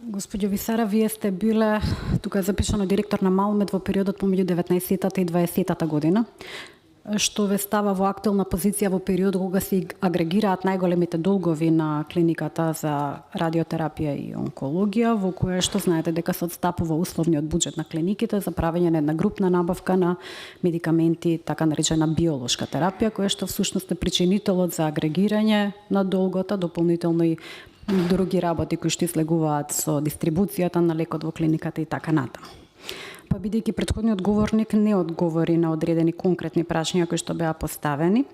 Госпоѓо Висара, вие сте биле, тука е запишано, директор на Малмед во периодот помеѓу 19-та и 20-та година, што ве става во актуелна позиција во период кога се агрегираат најголемите долгови на клиниката за радиотерапија и онкологија, во кое што знаете дека се отстапува условниот буџет на клиниките за правење на една групна набавка на медикаменти, така наречена биолошка терапија, која што всушност е причинителот за агрегирање на долгота, дополнително и други работи кои што слегуваат со дистрибуцијата на лекот во клиниката и така натаму. Па бидејќи претходниот говорник не одговори на одредени конкретни прашања кои што беа поставени,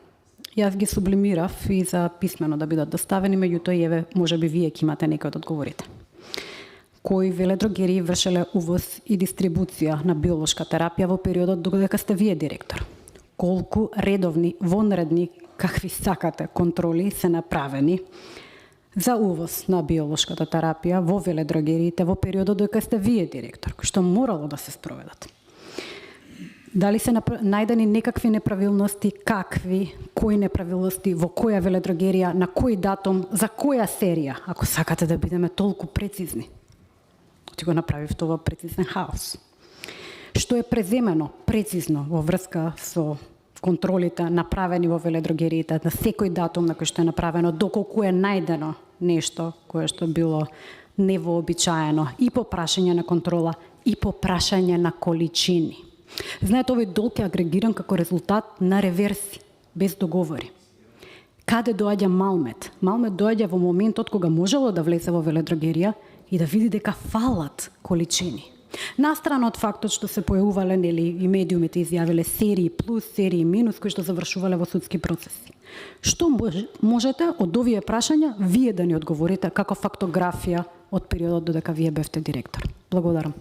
јас ги сублимирав и за писмено да бидат доставени, меѓутоа и еве можеби вие ќе имате некој од одговорите. Кои веледрогерии вршеле увоз и дистрибуција на биолошка терапија во периодот додека сте вие директор? Колку редовни, вонредни, какви сакате контроли се направени за увоз на биолошката терапија во веледрогериите во периодот додека сте вие директор, кои што морало да се спроведат? Дали се најдени некакви неправилности, какви, кои неправилности, во која веледрогерија, на кој датум, за која серија, ако сакате да бидеме толку прецизни? Ти го направив тоа прецизен хаос. Што е преземено прецизно во врска со контролите направени во веледрогериите на секој датум на кој што е направено, доколку е најдено нешто кое што било невообичаено и по прашање на контрола и по прашање на количини. Знаете, овој долг е агрегиран како резултат на реверси, без договори. Каде доаѓа Малмед? Малмед доаѓа во моментот кога можело да влезе во веледрогерија и да види дека фалат количини. Настрана од фактот што се појавувале и медиумите изјавиле серии плюс, серии минус, кои што завршувале во судски процеси. Што можете од овие прашања вие да ни одговорите како фактографија од периодот додека вие бевте директор? Благодарам.